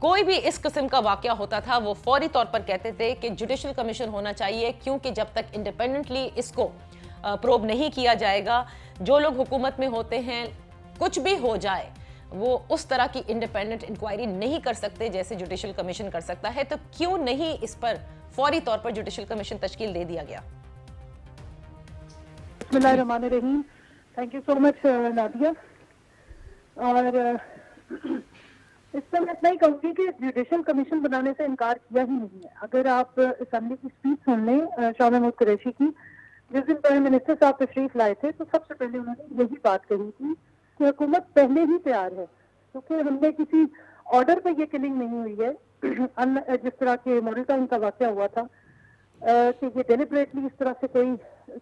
کوئی بھی اس قسم کا واقعہ ہوتا تھا وہ فوری طور پر کہتے تھے کہ جوڈیشل کمیشن ہونا چاہیے، کیونکہ جب تک انڈیپینڈنٹلی اس کو پروب نہیں کیا جائے گا، جو لوگ حکومت میں ہوتے ہیں کچھ بھی ہو جائے وہ اس طرح کی انڈیپینڈنٹ انکوائری نہیں کر سکتے جیسے جوڈیشل کمیشن کر سکتا ہے. تو کیوں نہیں اس پر فوری طور پر جوڈیشل کمیشن تشکیل دے دیا گیا؟ بسم اللہ الرحمن الرحیم. Thank you so much Nadia. اور اس پر میں اتنا ہی کہوں گی کہ جوڈیشل کمیشن بنانے سے انکار کیا ہی نہیں ہے. اگر آپ اسمبلی کی اسپیچ سن لیں شاہ محمود قریشی کی، جس دن پرائم منسٹر صاحب تشریف لائے تھے، تو سب سے پہلے انہوں نے یہی بات کہی تھی کہ حکومت پہلے ہی تیار ہے، کیونکہ ہم نے کسی آرڈر پہ یہ کلنگ نہیں ہوئی ہے جس طرح کے ماڈل ٹاؤن کا واقعہ ہوا تھا کہ یہ ڈیلیبریٹلی اس طرح سے کوئی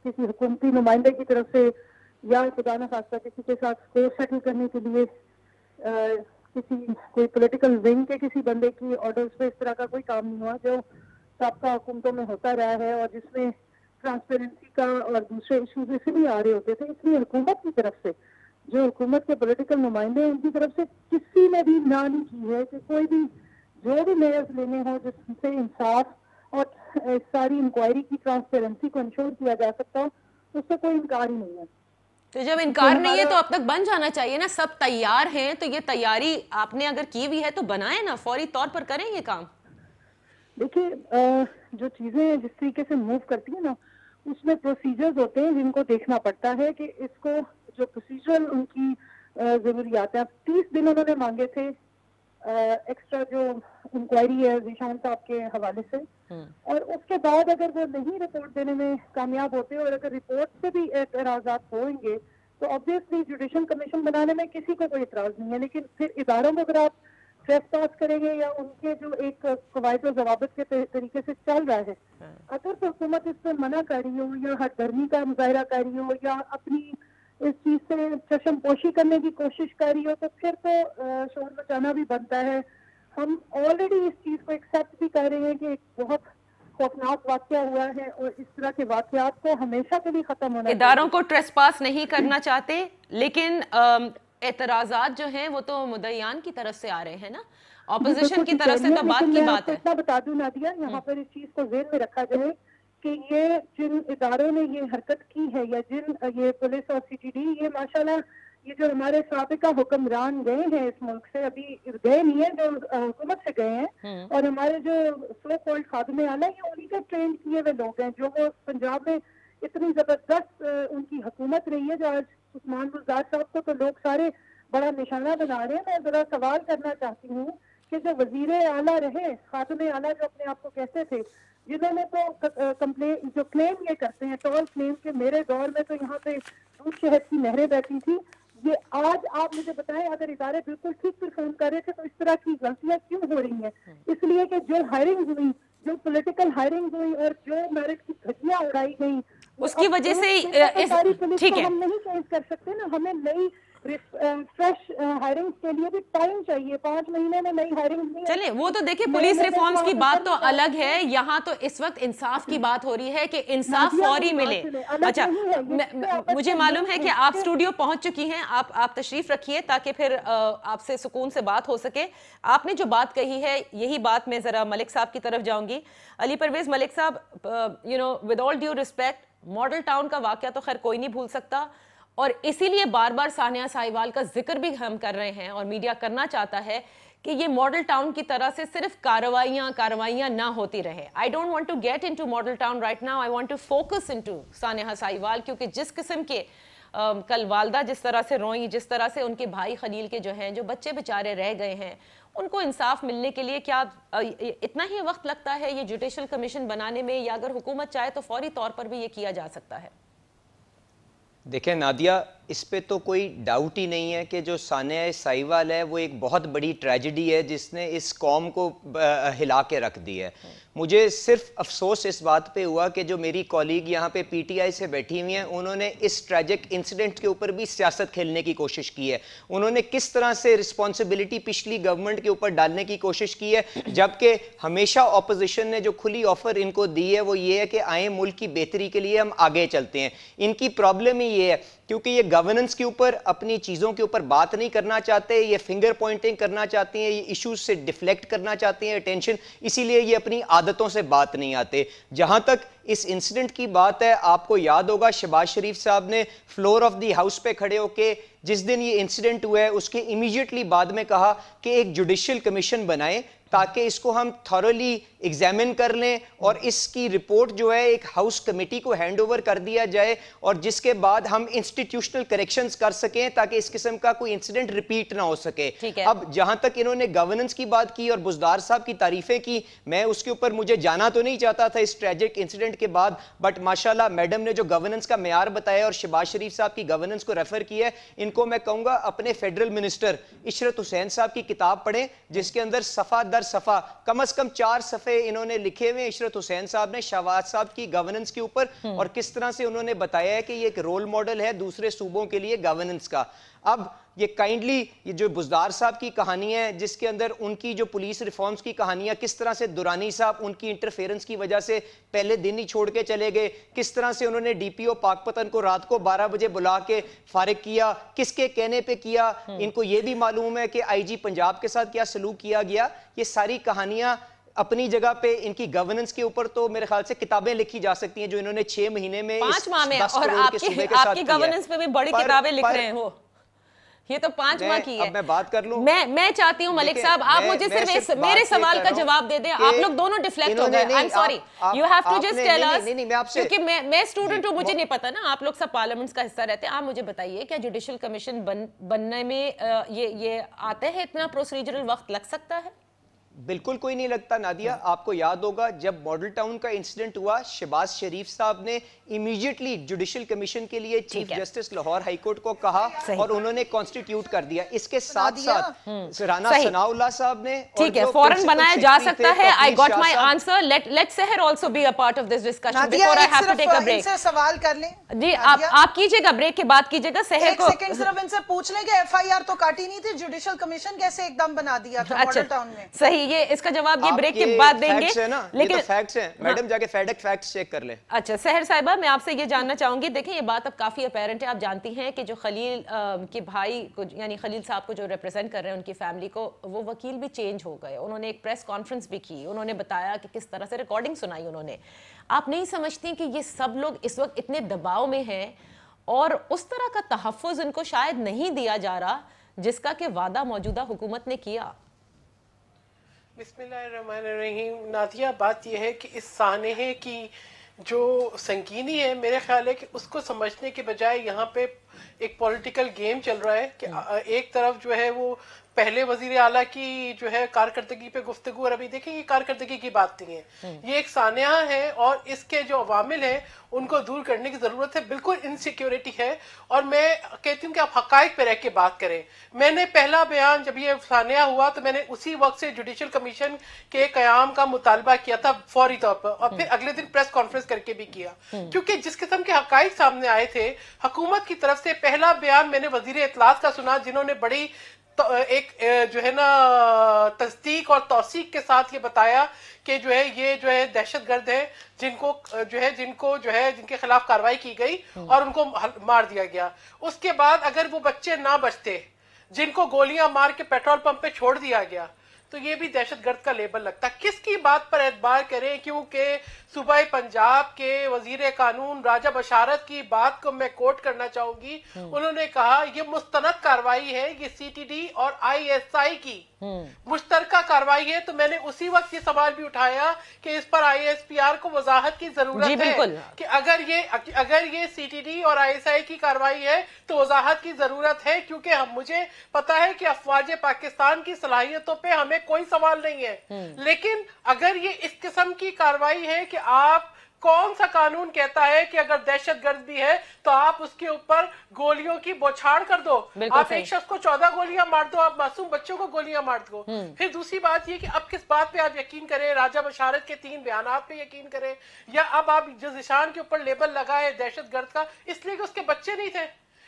کسی حکومتی نمائندے کی طرف سے یا خدا نہ خواستہ کسی کے ساتھ اسکور سیٹل کرنے کے لیے کسی کوئی پولیٹیکل ونگ کے کسی بندے کی آرڈرز پہ اس طرح کا کوئی کام نہیں ہوا جو سابقہ حکومتوں میں ہوتا رہا ہے اور جس میں ٹرانسپیرنسی کا اور دوسرے ایشوز اس لیے آ رہے ہوتے تھے. اس لیے حکومت کی طرف سے جو حکومت کے پولیٹیکل نمائندے ہیں ان کی طرف سے کسی نے بھی نہ نہیں کی ہے کہ کوئی بھی جو بھی میئرز لینے ہوں جس سے انصاف اور ساری انکوائری کی ٹرانسپیرنسی کو انشور کیا جا سکتا ہو، اس سے کوئی انکار ہی نہیں ہے. تو جب انکار نہیں ہے تو اب تک بن جانا چاہیے نا. سب تیار ہیں تو یہ تیاری آپ نے اگر کی ہوئی ہے تو بنائیں نا، فوری طور پر کریں یہ کام. دیکھیے جو چیزیں جس طریقے سے موو کرتی ہیں نا، اس میں پروسیجرز ہوتے ہیں جن کو دیکھنا پڑتا ہے کہ اس کو جو پروسیجرل ان کی ضروریات ہیں. 30 دن انہوں نے مانگے تھے ایکسٹرا جو انکوائری ہے ذیشان صاحب کے حوالے سے، اور اس کے بعد اگر وہ نہیں رپورٹ دینے میں کامیاب ہوتے اور اگر رپورٹ سے بھی اعتراضات ہوئیں گے تو آبویسلی جوڈیشل کمیشن بنانے میں کسی کو کوئی اعتراض نہیں ہے. لیکن پھر اداروں کو اگر آپ ٹریس پاس کریں گے یا ان کے جو ایک قواعد و ضوابط کے طریقے سے چل رہا ہے، اگر تو حکومت اس پہ منع کر رہی ہو یا ہٹ دھرمی کا مظاہرہ کر رہی ہو یا اپنی اس چیز سے چشم پوشی کرنے کی کوشش کر رہی ہو، تو پھر تو شور مچانا بھی بنتا ہے. ہم آلریڈی اس چیز کو ایکسیپٹ بھی کر رہے ہیں کہ ایک بہت خوفناک واقعہ ہوا ہے اور اس طرح کے واقعات کو ہمیشہ کے لیے ختم ہونا. اداروں کو ٹریس پاس نہیں کرنا چاہتے، لیکن اعتراضات جو ہیں وہ تو مدعیان کی طرف سے آ رہے ہیں نا، اپوزیشن کی طرف سے تو بات کی بات ہے. اتنا بتا دوں نادیہ، یہاں پر اس چیز کو ذہن میں رکھا جائے کہ یہ جن اداروں نے یہ حرکت کی ہے یا جن یہ پولیس اور سی ٹی ڈی، یہ ماشاءاللہ یہ جو ہمارے سابقہ حکمران گئے ہیں اس ملک سے، ابھی گئے نہیں ہیں جو حکومت سے گئے ہیں، اور ہمارے جو سو کالڈ خادم اعلیٰ یہ انہی کے ٹرین کیے ہوئے لوگ ہیں جو وہ پنجاب میں اتنی زبردست ان کی حکومت رہی ہے جو آج عثمان بزدار صاحب کو تو لوگ سارے بڑا نشانہ بنا رہے ہیں. میں ذرا سوال کرنا چاہتی ہوں کہ جو وزیر اعلیٰ رہے، خاتون اعلیٰ جو اپنے آپ کو کہتے تھے، جنہوں نے تو جو کلیم یہ کرتے ہیں ٹول کلیم کہ میرے دور میں تو یہاں پہ دودھ شہد کی نہریں بہتی تھی، یہ آج آپ مجھے بتائیں اگر ادارے بالکل ٹھیک پرفارم کر رہے تھے تو اس طرح کی غلطیاں کیوں ہو رہی ہیں؟ اس لیے کہ جو ہائرنگ ہوئی، جو پولیٹیکل ہائرنگ ہوئی اور جو میرٹ کی دھجیاں اڑائی گئیں، اس کی وجہ سے ٹھیک ہے ہم نہیں چینج کر سکتے نا. ہمیں نئی فریش ہائرنگ کے لیے بھی ٹائم چاہیے. 5 مہینے میں نئی ہائرنگ نہیں. چلیں وہ تو دیکھیں پولیس ریفارمز کی بات تو الگ ہے، یہاں تو اس وقت انصاف کی بات ہو رہی ہے کہ انصاف فوری ملے. اچھا مجھے معلوم ہے کہ آپ اسٹوڈیو پہنچ چکی ہیں، آپ تشریف رکھیے تاکہ پھر آپ سے سکون سے بات ہو سکے. آپ نے جو بات کہی ہے یہی بات میں ذرا ملک صاحب کی طرف جاؤں گی. علی پرویز ملک صاحب، with all due respect, model town کا واقعہ تو خیر کوئی نہیں بھول سکتا، اور اسی لیے بار بار ثانیہ ساہیوال کا ذکر بھی ہم کر رہے ہیں اور میڈیا کرنا چاہتا ہے کہ یہ ماڈل ٹاؤن کی طرح سے صرف کارروائیاں نہ ہوتی رہے. I don't want to get into model town right now. I want to focus into ثانیہ ساہیوال، کیونکہ جس قسم کے کل والدہ جس طرح سے روئیں، جس طرح سے ان کے بھائی خلیل کے جو ہیں جو بچے بیچارے رہ گئے ہیں، ان کو انصاف ملنے کے لیے کیا اتنا ہی وقت لگتا ہے یہ جوڈیشل کمیشن بنانے میں، یا اگر حکومت چاہے تو فوری طور پر بھی یہ کیا جا سکتا ہے؟ دیکھیں نادیہ، اس پہ تو کوئی ڈاؤٹ ہی نہیں ہے کہ جو ثانیہ ساہیوال ہے وہ ایک بہت بڑی ٹریجڈی ہے جس نے اس قوم کو ہلا کے رکھ دی ہے. مجھے صرف افسوس اس بات پہ ہوا کہ جو میری کولیگ یہاں پہ پی ٹی آئی سے بیٹھی ہوئی ہیں، انہوں نے اس ٹریجک انسیڈنٹ کے اوپر بھی سیاست کھیلنے کی کوشش کی ہے. انہوں نے کس طرح سے رسپانسبلٹی پچھلی گورنمنٹ کے اوپر ڈالنے کی کوشش کی ہے، جبکہ ہمیشہ اپوزیشن نے جو کھلی آفر ان کو دی ہے وہ یہ ہے کہ آئیں ملک کی بہتری کے لیے ہم آگے چلتے ہیں. ان کی پرابلم ہی یہ ہے کیونکہ یہ گورننس کے اوپر اپنی چیزوں کے اوپر بات نہیں کرنا چاہتے, یہ فنگر پوائنٹنگ کرنا چاہتے ہیں, یہ ایشوز سے ڈیفلیکٹ کرنا چاہتے ہیں اٹینشن, اسی لیے یہ اپنی عادتوں سے بات نہیں آتے. جہاں تک اس انسیڈنٹ کی بات ہے, آپ کو یاد ہوگا شہباز شریف صاحب نے فلور آف دی ہاؤس پہ کھڑے ہو کے جس دن یہ انسیڈنٹ ہوا ہے اس کے امیڈیٹلی بعد میں کہا کہ ایک جوڈیشل کمیشن بنائیں تاکہ اس کو ہم تھورولی ایگزامن کر لیں اور اس کی رپورٹ جو ہے ایک ہاؤس کمیٹی کو ہینڈ اوور کر دیا جائے, اور جس کے بعد ہم انسٹیٹیوشنل کریکشنز کر سکیں تاکہ اس قسم کا کوئی انسیڈنٹ ریپیٹ نہ ہو سکے. اب جہاں تک انہوں نے گورننس کی بات کی اور بزدار صاحب کی تعریفیں کی, میں اس کے اوپر مجھے جانا تو نہیں چاہتا تھا اس ٹریجک انسیڈنٹ کے بعد, بٹ ماشاءاللہ میڈم نے جو گورننس کا معیار بتایا اور شہباز شریف صاحب کی گورننس کو ریفر کیا ہے, ان کو میں کہوں گا اپنے فیڈرل منسٹر عشرت حسین صاحب کی کتاب پڑھیں جس کے اندر صفحہ در صفحہ کم از کم 4 صفحے انہوں نے لکھے ہوئے عشرت حسین صاحب نے شہباز صاحب کی گورننس کے اوپر, اور کس طرح سے انہوں نے بتایا ہے کہ یہ ایک رول ماڈل ہے دوسرے صوبوں کے لیے گورننس کا. اب یہ کائنڈلی یہ جو بزدار صاحب کی کہانی ہے جس کے اندر ان کی جو پولیس ریفارمز کی کہانیاں, کس طرح سے دورانی صاحب ان کی انٹرفیرنس کی وجہ سے پہلے دن ہی چھوڑ کے چلے گئے, کس طرح سے انہوں نے ڈی پی او پاک پتن کو رات کو 12 بجے بلا کے فارغ کیا, کس کے کہنے پہ کیا, ان کو یہ بھی معلوم ہے کہ آئی جی پنجاب کے ساتھ کیا سلوک کیا گیا. یہ ساری کہانیاں اپنی جگہ پہ ان کی گورننس کے اوپر تو میرے خیال سے کتابیں لکھی جا سکتی ہیں جو انہوں نے 6 مہینے میں 5 ماہ میں, اور آپ کی گورننس پہ بھی بڑی کتابیں لکھ رہے ہیں وہ, یہ تو 5 ماہ کی ہے. اب میں بات کر لوں, میں چاہتی ہوں ملک صاحب آپ مجھے صرف میرے سوال کا جواب دے دیں. آپ لوگ دونوں ڈیفلیکٹ ہو گئے. I'm sorry, you have to just tell us, کیونکہ میں اسٹوڈنٹ ہوں, مجھے نہیں پتا نا, آپ لوگ سب پارلیمنٹس کا حصہ رہتے ہیں. آپ مجھے بتائیے کیا جوڈیشل کمیشن بننے میں یہ آتے ہیں اتنا پروسیجرل وقت لگ سکتا ہے؟ بالکل کوئی نہیں لگتا نادیہ. آپ کو یاد ہوگا جب ماڈل ٹاؤن کا انسیڈنٹ ہوا, شہباز شریف صاحب نے امیڈیٹلی جوڈیشل کمیشن کے لیے chief justice Lahore high court کو کہا اور انہوں نے کانسٹیٹیوٹ کر دیا. اس کے ساتھ ساتھ رانا ثناء اللہ صاحب نے, ٹھیک ہے, فوراً بنایا جا سکتا ہے. I got my answer. Let Seher also be a part of this discussion before I have to take a break. ان سے سوال کر لیں. جی آپ کیجئے گا, بریک کے بعد کیجئے گا. سحر کو ایک سیکنڈ صرف ان سے پوچھ لیں کہ ایف آئی آر تو کاٹی نہیں تھی, جوڈیشل کمیشن کیسے ایک دم بنا دیا تھا ماڈل ٹاؤن میں؟ صحیح, یہ اس کا جواب یہ بریک کے بعد دیں گے. لیکن فیکٹس ہیں میڈم, جا کے فیکٹس چیک کر لیں. اچھا سحر صاحبہ, میں آپ سے یہ جاننا چاہوں گی, دیکھیں یہ بات اب کافی اپیرنٹ ہے. آپ جانتی ہیں کہ جو خلیل کے بھائی کو, یعنی خلیل صاحب کو جو ریپرزینٹ کر رہے ہیں ان کی فیملی کو, وہ وکیل بھی چینج ہو گئے. انہوں نے ایک پریس کانفرنس بھی کی, انہوں نے بتایا کہ کس طرح سے ریکارڈنگ سنائی انہوں نے. آپ نہیں سمجھتی کہ یہ سب لوگ اس وقت اتنے دباؤ میں ہیں اور اس طرح کا تحفظ ان کو شاید نہیں دیا جا رہا جس کا کہ وعدہ موجودہ حکومت نے کیا؟ بسم اللہ الرحمن الرحیم. نادیہ, بات یہ ہے کہ اس سانحے کی جو سنگینی ہے, میرے خیال ہے کہ اس کو سمجھنے کے بجائے یہاں پہ ایک پولیٹیکل گیم چل رہا ہے کہ ایک طرف جو ہے وہ پہلے وزیر اعلیٰ کی جو ہے کارکردگی پہ گفتگو, اور ابھی دیکھیں یہ کارکردگی کی بات نہیں ہے, یہ ایک سانحہ ہے اور اس کے جو عوامل ہیں ان کو دور کرنے کی ضرورت ہے. بالکل انسیکیورٹی ہے, اور میں کہتی ہوں کہ آپ حقائق پہ رہ کے بات کریں. میں نے پہلا بیان جب یہ سانحہ ہوا تو میں نے اسی وقت سے جوڈیشل کمیشن کے قیام کا مطالبہ کیا تھا فوری طور پر, اور پھر اگلے دن پریس کانفرنس کر کے بھی کیا, کیونکہ جس قسم کے حقائق سامنے آئے تھے حکومت کی طرف سے. پہلا بیان میں نے وزیر اطلاعات کا سنا جنہوں نے بڑی ایک جو ہے نا تصدیق اور توثیق کے ساتھ یہ بتایا کہ جو ہے یہ جو ہے دہشت گرد ہیں جن کے خلاف کارروائی کی گئی اور ان کو مار دیا گیا. اس کے بعد اگر وہ بچے نہ بچتے جن کو گولیاں مار کے پیٹرول پمپ پہ چھوڑ دیا گیا تو یہ بھی دہشت گرد کا لیبل لگتا. کس کی بات پر اعتبار کریں, کیونکہ صوبہ پنجاب کے وزیر قانون راجہ بشارت کی بات کو میں کوٹ کرنا چاہوں گی. انہوں نے کہا یہ مستند کارروائی ہے, یہ سی ٹی ڈی اور آئی ایس آئی کی مشترکہ کارروائی ہے. تو میں نے اسی وقت یہ سوال بھی اٹھایا کہ اس پر آئی ایس پی آر کو وضاحت کی ضرورت ہے کہ اگر یہ سی ٹی ڈی اور آئی ایس آئی کی کارروائی ہے تو وضاحت کی ضرورت ہے, کیونکہ مجھے پتا ہے کہ افواج پاکستان کی صلاحیتوں پہ ہمیں کوئی سوال نہیں ہے, لیکن اگر یہ اس قسم کی کارروائی ہے کہ آپ کون سا قانون کہتا ہے کہ اگر دہشت گرد بھی ہے تو آپ اس کے اوپر گولیوں کی بوچھاڑ کر دو, آپ ایک شخص کو 14 گولیاں مار دو, آپ معصوم بچوں کو گولیاں مار دو. پھر دوسری بات یہ کہ اب کس بات پہ آپ یقین کریں, راجہ بشارت کے 3 بیانات پہ یقین کریں, یا اب آپ ذیشان کے اوپر لیبل لگائے دہشت گرد کا, اس لیے کہ اس کے بچے نہیں تھے,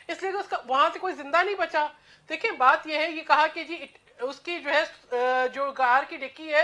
اس لیے کہ وہاں سے کوئی زندہ نہیں بچا. دیکھیں بات یہ ہے, یہ کہا کہ جی اس کی جو ہے جو کار کی ڈکی ہے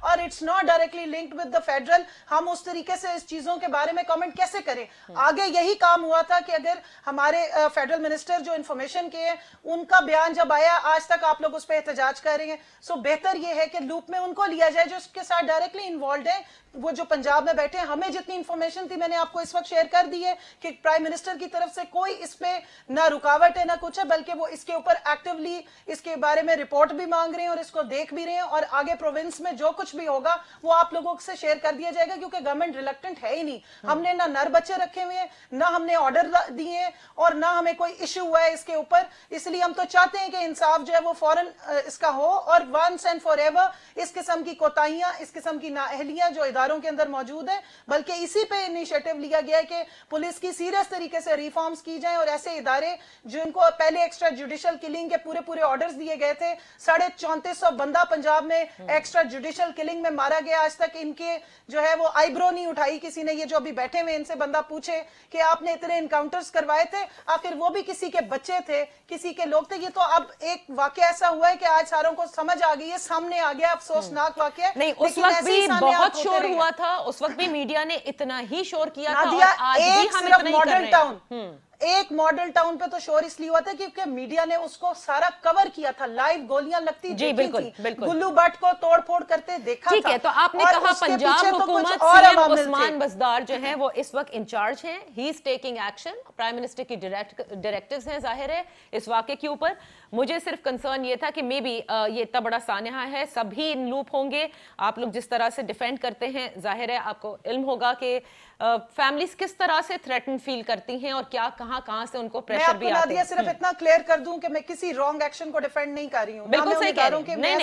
اور it's not directly linked with the federal. ہم اس طریقے سے اس چیزوں کے بارے میں کامنٹ کیسے کریں؟ آگے یہی کام ہوا تھا کہ اگر ہمارے فیڈرل منسٹر جو انفارمیشن کے ہیں ان کا بیان جب آیا آج تک آپ لوگ اس پہ احتجاج کر رہے ہیں. سو بہتر یہ ہے کہ لوپ میں ان کو لیا جائے جو اس کے ساتھ ڈائریکٹلی انوالوڈ ہیں, وہ جو پنجاب میں بیٹھے ہیں. ہمیں جتنی انفارمیشن تھی میں نے آپ کو اس وقت شیئر کر دی ہے کہ پرائم منسٹر کی طرف سے کوئی اس پہ نہ رکاوٹ ہے نہ کچھ ہے, بلکہ وہ اس کے اوپر ایکٹیولی اس کے بارے میں رپورٹ بھی مانگ رہے ہیں اور اس کو دیکھ بھی رہے ہیں, اور آگے پروونس میں جو کچھ بھی ہوگا وہ آپ لوگوں سے شیئر کر دیا جائے گا, کیونکہ گورنمنٹ ریلیکٹنٹ ہے ہی نہیں. ہم نے نہ نر بچے رکھے ہوئے ہیں, نہ ہم نے آرڈر دیے ہیں, اور نہ ہمیں کوئی ایشو ہوا ہے اس کے اوپر. اس لیے ہم تو چاہتے ہیں کہ انصاف جو ہے وہ فوراً اس کا ہو, اور ونس اینڈ فار ایور اس قسم کی کوتاہیاں, اس قسم کی نااہلیاں جو اداروں کے اندر موجود ہیں, بلکہ اسی پہ انیشیٹو لیا گیا ہے کہ پولیس کی سیریس طریقے سے ریفارمز کی جائیں, اور ایسے ادارے جن کو پہلے ایکسٹرا جوڈیشل کلنگ کے پورے آرڈرز دیے گئے تھے, 3450 بندہ پنجاب میں ایکسٹرا جوڈیشل کلنگ میں مارا گیا, آج تک ان کے جو ہے وہ آئی برو نہیں اٹھائی کسی نے. یہ جو ابھی بیٹھے ہوئے ان سے بندہ پوچھے کہ آپ نے اتنے انکاؤنٹرز کروائے تھے, آخر وہ بھی کسی کے بچے تھے, کسی کے لوگ تھے. یہ تو اب ایک واقعہ ایسا ہوا ہے کہ آج ساروں کو سمجھ آ گئی ہے, سامنے آ گیا, افسوسناک واقعہ. نہیں, اس وقت بھی بہت شور ہوا تھا, اس وقت بھی میڈیا نے اتنا ہی شور کیا تھا, اور آج بھی ہم اتنا ہی کر رہے ہیں. ایک ماڈل ٹاؤن پہ تو شور اس لیے ہوا تھا کیونکہ میڈیا نے اس کو سارا کور کیا تھا, لائیو گولیاں لگتی دیکھی تھی, گلو بٹ کو توڑ پھوڑ کرتے دیکھا تھا. ٹھیک ہے, تو آپ نے کہا پنجاب حکومت سی ایم عثمان بزدار جو ہیں وہ اس وقت انچارج ہیں, he is taking action, prime minister کی ڈائریکٹیوز ہیں ظاہر ہے اس واقعے کے اوپر. مجھے صرف کنسرن یہ تھا کہ مے بی یہ اتنا بڑا سانحہ ہے, سبھی ان لوپ ہوں گے. آپ لوگ جس طرح سے ڈیفینڈ کرتے ہیں, ظاہر ہے آپ کو علم ہوگا کہ فیملیز کس طرح سے تھریٹن فیل کرتی ہیں اور کیا کہاں سے ان کو پریشر بھی آتے ہیں. میں آپ کو صرف اتنا کلیئر کر دوں کہ میں کسی رانگ ایکشن کو ڈیفینڈ نہیں کر رہی ہوں. بالکل صحیح کہہ رہی ہوں, نہیں, یہ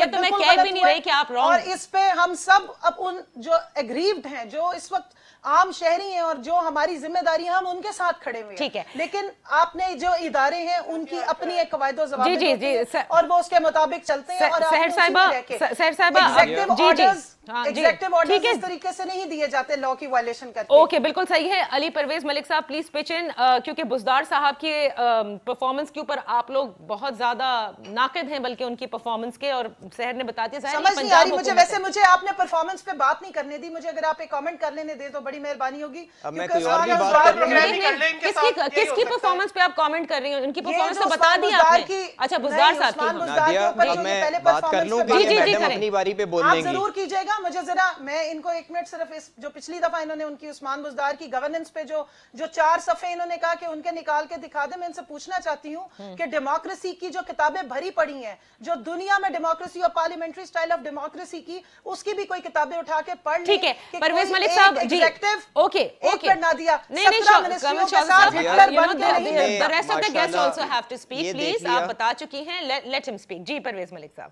تو میں کہہ بھی نہیں رہی کہ آپ رانگ. اور اس پہ ہم سب اب ان جو ایگریوڈ ہیں, جو اس وقت عام شہری ہیں اور جو ہماری ذمہ داری ہیں, ہم ان کے ساتھ کھڑے ہوئے ہیں. ٹھیک ہے, لیکن آپ نے جو ادارے ہیں ان کی اپنی ایک قواعد و ضوابط ہوتی ہیں اور وہ اس کے مطابق چلتے ہیں. اور سحر صاحبہ ایگزیکٹو آرڈرز اس طریقے سے نہیں دیے جاتے لاء کی وائلیشن کرتے. اوکے, بالکل صحیح ہے. علی پرویز ملک صاحب پلیز پچ ان, کیونکہ بزدار صاحب کی پرفارمنس کے اوپر آپ لوگ بہت زیادہ ناقد ہیں بلکہ ان کی پرفارمنس کے, اور سحر نے بتا دیا سمجھ نہیں آ رہی مجھے. ویسے مجھے آپ نے پرفارمنس پہ بات نہیں کرنے دی, مجھے اگر آپ ایک کامنٹ کر لینے دے تو بڑی مہربانی ہوگی. کس کی پرفارمنس پہ آپ کامنٹ کر رہی ہیں؟ ان کی پرفارمنس تو بتا دی آپ نے. اچھا, بزدار صاحب کی. نادیہ, میں بات کر لوں کہ میڈم اپنی باری پہ بولنے گی. آپ ضرور کیجئے گا. مجھے ذرا میں ان کو ایک منٹ صرف اس جو پچھلی دفعہ انہوں نے ان کی عثمان بزدار کی گورننس پہ جو 4 صفحے انہوں نے کہا کہ ان کے نکال کے دکھا دیں, میں ان سے پوچھنا چاہتی ہوں کہ ڈیموکریسی کی جو کتابیں بھری پڑی ہیں, جو دنیا میں ڈیموکریسی اور پارلیمنٹری سٹائل آف ڈیموکریسی کی, اس کی بھی کوئی کتابیں اٹھا کے پڑھ لیں. ٹھیک ہے, پرویز ملک صاحب جی, اوکے ایک پر نادیہ, آپ بتا چکی ہیں, لیٹ ہم سپیک. جی پرویز ملک صاحب.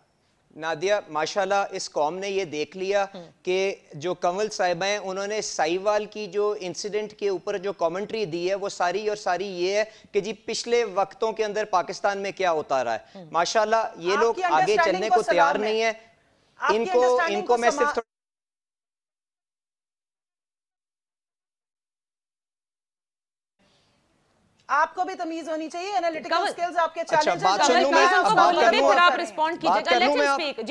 نادیہ, ماشاءاللہ اس قوم نے یہ دیکھ لیا کہ جو کنول صاحبہ ہیں انہوں نے سائیوال کی جو انسیڈنٹ کے اوپر جو کامنٹری دی ہے وہ ساری اور ساری یہ ہے کہ جی پچھلے وقتوں کے اندر پاکستان میں کیا ہوتا رہا ہے. ماشاءاللہ یہ لوگ آگے چلنے کو تیار نہیں ہے. ان کو میں صرف آپ کو بھی تمیز ہونی چاہیے, انالیٹیکل سکلز آپ کے چیلنج ہیں.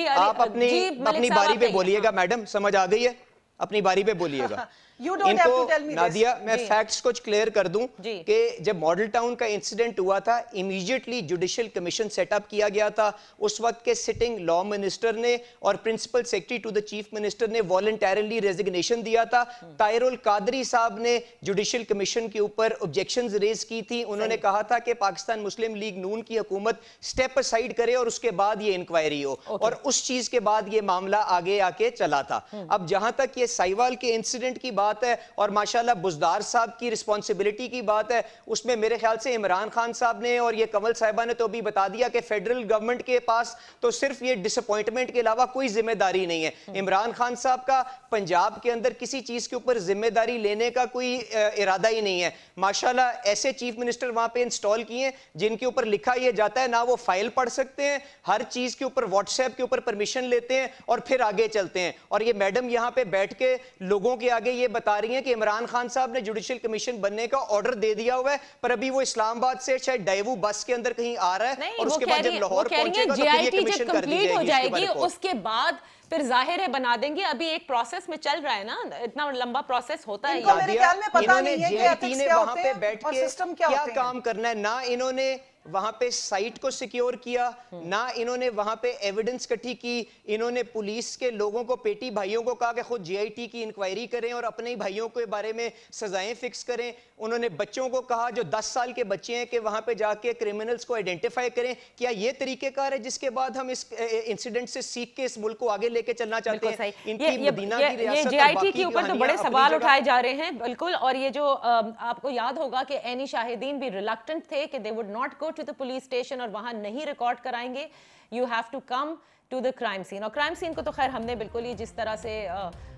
آپ اپنی باری پہ بولیے گا میڈم, سمجھ آ گئی ہے, اپنی باری پہ بولیے گا. ان کو نادیہ میں فیکٹس کچھ کلیئر کر دوں کہ جب ماڈل ٹاؤن کا انسیڈنٹ ہوا تھا immediately judicial commission set up کیا گیا تھا. اس وقت کے سٹنگ لاء منسٹر نے اور principal secretary to the chief minister نے والنٹیرلی ریزگنیشن دیا تھا. طاہر القادری صاحب نے جوڈیشل کمیشن کے اوپر آبجیکشنز ریز کی تھی. انہوں نے کہا تھا کہ پاکستان مسلم لیگ نون کی حکومت سٹیپ اسائیڈ کرے اور اس کے بعد یہ انکوائری ہو, اور اس چیز کے بعد یہ معاملہ آگے آ کے چلا تھا. اب جہاں تک یہ سائیوال کے انسیڈنٹ کی بات ہے اور ماشاءاللہ بزدار صاحب کی رسپانسبلٹی کی بات ہے, اس میں میرے خیال سے عمران خان صاحب نے اور یہ کنول صاحبہ نے تو بھی بتا دیا کہ فیڈرل گورنمنٹ کے پاس تو صرف یہ ڈس اپوائنٹمنٹ کے علاوہ کوئی ذمہ داری نہیں ہے. عمران خان صاحب کا پنجاب کے اندر کسی چیز کے اوپر ذمہ داری لینے کا کوئی ارادہ ہی نہیں ہے. ماشاءاللہ ایسے چیف منسٹر وہاں پہ انسٹال کیے ہیں جن کے اوپر لکھا یہ جاتا ہے نہ وہ فائل پڑھ سکتے ہیں, ہر چیز کے اوپر واٹس ایپ کے اوپر پرمیشن لیتے ہیں اور پھر آگے چلتے ہیں. اور یہ میڈم یہاں پہ بیٹھ کے لوگوں کے آگے یہ بتا رہی ہیں کہ عمران خان صاحب نے جوڈیشل کمیشن بننے کا آرڈر دے دیا ہوا ہے، پر ابھی وہ اسلام آباد سے شاید ڈائیو بس کے اندر کہیں آ رہا ہے، اور اس کے بعد جب لاہور پہنچے گا تو پھر یہ کمیشن کر دی جائے گی، اس کے بعد پھر ظاہر ہے بنا دیں گے. ابھی ایک پروسیس میں چل رہا ہے نا, اتنا لمبا پروسیس ہوتا ہے. انہوں نے جے آئی ٹی نے وہاں پہ بیٹھ کے کیا کام کرنا ہے, نہ انہوں نے وہاں پہ سائٹ کو سیکیور کیا, نہ انہوں نے وہاں پہ ایویڈنس کٹھی کی. انہوں نے پولیس کے لوگوں کو, پیٹی بھائیوں کو کہا کہ خود جے آئی ٹی کی انکوائری کریں اور اپنے بھائیوں کے بارے میں سزائیں فکس کریں. انہوں نے بچوں کو کہا جو 10 سال کے بچے ہیں کہ وہاں پہ جا کے کرمنلز کو آئیڈینٹیفائی کریں. کیا یہ طریقہ کار ہے جس کے بعد ہم اس انسیڈنٹ سے سیکھ کے اس ملک کو آگے لے کے چلنا چاہتے ہیں؟ ان کی مدینہ کی ریاست جے آئی ٹی کے اوپر تو بڑے سوال اٹھائے جا رہے ہیں بالکل. اور یہ جو آپ کو یاد ہوگا کہ عینی شاہدین بھی ریلکٹنٹ تھے کہ they would not go to the police station اور وہاں نہیں ریکارڈ کرائیں گے. You have to come to the crime scene. اور crime scene کو تو خیر ہم نے بالکل ہی جس طرح سے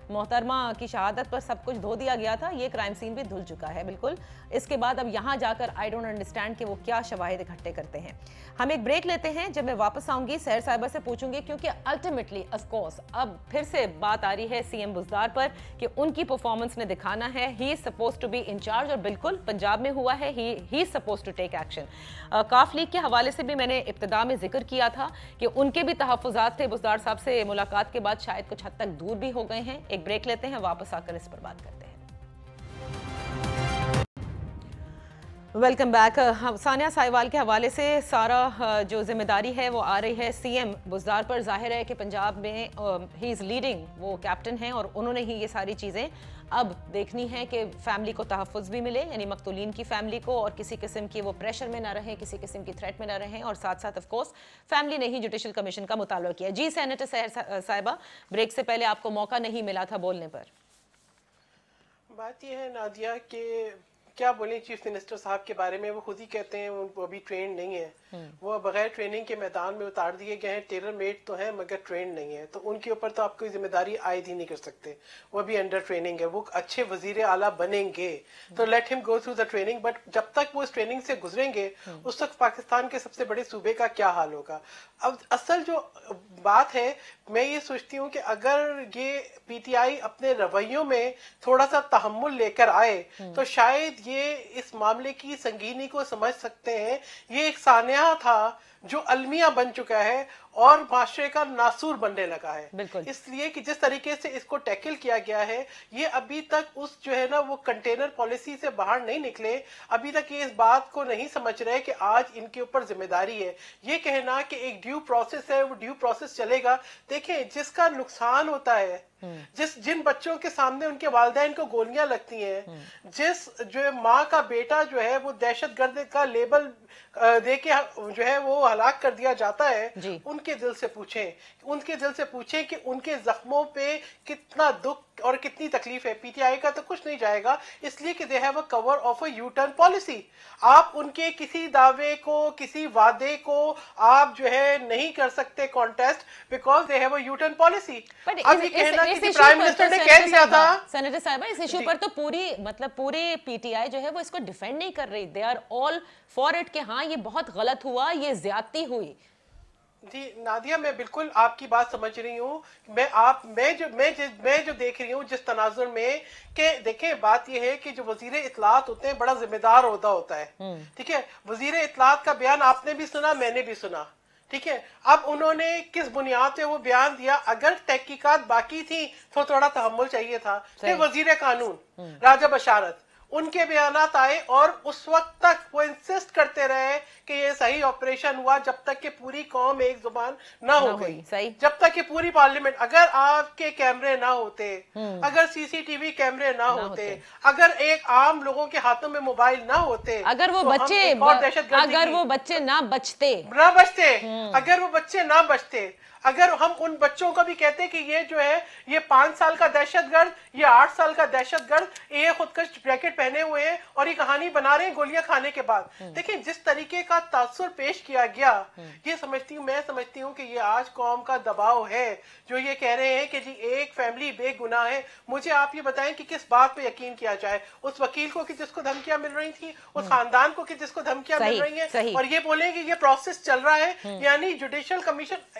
محترمہ کی شہادت پر سب کچھ دھو دیا گیا تھا, یہ کرائم سین بھی دھل چکا ہے بالکل. اس کے بعد اب یہاں جا کر آئی ڈونٹ انڈرسٹینڈ کہ وہ کیا شواہد اکٹھے کرتے ہیں. ہم ایک بریک لیتے ہیں, جب میں واپس آؤں گی سحر صاحبہ سے پوچھوں گی, کیونکہ الٹیمیٹلی آف کورس اب پھر سے بات آ رہی ہے سی ایم بزدار پر کہ ان کی پرفارمنس نے دکھانا ہے he is suppose to be in charge, اور بالکل پنجاب میں ہوا ہے, he is suppose to take action. کاف لیگ کے حوالے سے بھی میں نے ابتدا میں ذکر کیا تھا کہ ان کے بھی تحفظات تھے بزدار صاحب سے ملاقات کے بعد, شاید کچھ حد تک دور بھی ہو گئے ہیں. ایک بریک لیتے ہیں, واپس آ کر اس پر بات کرتے ہیں. Welcome back. ثانیہ سائیوال کے حوالے سے سارا جو ذمہ داری ہے وہ آ رہی ہے سی ایم بزدار پر. ظاہر ہے کہ پنجاب میں ہی از لیڈنگ, وہ کیپٹن ہیں اور انہوں نے ہی یہ ساری چیزیں اب دیکھنی ہے کہ فیملی کو تحفظ بھی ملے, یعنی مقتولین کی فیملی کو, اور کسی قسم کی وہ پریشر میں نہ رہیں, کسی قسم کی تھریٹ میں نہ رہیں. اور ساتھ ساتھ آف کورس فیملی نے ہی جوڈیشل کمیشن کا مطالبہ کیا. جی سینیٹر سحر صاحبہ, بریک سے پہلے آپ کو موقع نہیں ملا تھا بولنے پر. بات یہ ہے نادیہ کہ کیا بولیں چیف منسٹر صاحب کے بارے میں, وہ خود ہی کہتے ہیں وہ ابھی ٹرینڈ نہیں ہے, وہ بغیر ٹریننگ کے میدان میں اتار دیے گئے ہیں. ٹیلر میڈ تو ہیں مگر ٹرینڈ نہیں ہے, تو ان کے اوپر تو آپ کوئی ذمہ داری عائد ہی نہیں کر سکتے. وہ بھی انڈر ٹریننگ ہے, وہ اچھے وزیر اعلیٰ بنیں گے تو لیٹ ہم go through the training, but جب تک وہ اس ٹریننگ سے گزریں گے اس وقت پاکستان کے سب سے بڑے صوبے کا کیا حال ہوگا. اب اصل جو بات ہے, میں یہ سوچتی ہوں کہ اگر یہ پی ٹی آئی اپنے رویوں میں تھوڑا سا تحمل لے کر آئے تو شاید یہ اس معاملے کی سنگینی کو سمجھ سکتے ہیں. یہ ایک سانحہ تھا جو المیہ بن چکا ہے اور معاشرے کا ناسور بننے لگا ہے. اس لیے کہ جس طریقے سے اس کو ٹیکل کیا گیا ہے, یہ ابھی تک اس جو ہے نا وہ کنٹینر پالیسی سے باہر نہیں نکلے. ابھی تک یہ اس بات کو نہیں سمجھ رہے کہ آج ان کے اوپر ذمہ داری ہے. یہ کہنا کہ ایک ڈیو پروسیس ہے, وہ ڈیو پروسیس چلے گا. دیکھیں جس کا نقصان ہوتا ہے, جن بچوں کے سامنے ان کے والدین کو گولیاں لگتی ہیں, جس جو ماں کا بیٹا جو ہے وہ دہشت گرد کا لیبل دے کے جو ہے وہ ہلاک کر دیا جاتا ہے, ان کے دل سے پوچھیں کہ ان کے زخموں پہ کتنا دکھ اور کتنی تکلیف ہے. پی ٹی آئی کا تو کچھ نہیں جائے گا, اس لیے کہ they have a cover of a U-turn policy. آپ ان کے کسی دعوے کو, کسی وعدے کو آپ جو ہے نہیں کر سکتے contest, because they have a U-turn policy. اب یہ کہنا کہ پرائم منسٹر نے کہہ دیا تھا. سینیٹر صاحبہ اس ایشو پر تو پوری پی ٹی آئی جو ہے وہ اس کو ڈیفینڈ نہیں کر رہی. they are all for it کہ ہاں یہ بہت غلط ہوا, یہ زیادتی ہوئی. جی نادیہ, میں بالکل آپ کی بات سمجھ رہی ہوں. میں جو دیکھ رہی ہوں جس تناظر میں, کہ دیکھیں بات یہ ہے کہ جو وزیر اطلاعات ہوتے ہیں بڑا ذمہ دار عہدہ ہوتا ہے, ٹھیک ہے. وزیر اطلاعات کا بیان آپ نے بھی سنا, میں نے بھی سنا, ٹھیک ہے. اب انہوں نے کس بنیاد پہ وہ بیان دیا؟ اگر تحقیقات باقی تھی تو تھوڑا تحمل چاہیے تھا. کہ وزیر قانون راجہ بشارت, ان کے بیانات آئے اور اس وقت تک وہ انسسٹ کرتے رہے کہ یہ صحیح آپریشن ہوا جب تک کہ پوری قوم ایک زبان نہ ہو گئی, جب تک کہ پوری پارلیمنٹ, اگر آپ کے کیمرے نہ ہوتے, اگر سی سی ٹی وی کیمرے نہ ہوتے, اگر ایک عام لوگوں کے ہاتھوں میں موبائل نہ ہوتے, اگر وہ بچے نہ بچتے, اگر ہم ان بچوں کو بھی کہتے کہ یہ جو ہے یہ 5 سال کا دہشت گرد, یہ 8 سال کا دہشت گرد, یہ خودکش جیکٹ پہنے ہوئے ہیں اور یہ کہانی بنا رہے ہیں گولیاں کھانے کے بعد. دیکھیں جس طریقے کا تاثر پیش کیا گیا, یہ میں سمجھتی ہوں کہ یہ آج قوم کا دباؤ ہے جو یہ کہہ رہے ہیں کہ جی ایک فیملی بے گناہ ہے. مجھے آپ یہ بتائیں کہ کس بات پہ یقین کیا جائے؟ اس وکیل کو کہ جس کو دھمکیاں مل رہی تھیں, اس خاندان کو کہ جس کو دھمکیاں مل رہی ہیں, اور یہ بولیں کہ یہ پروسیس چل رہا ہے. یعنی جوڈیشل کمیشن,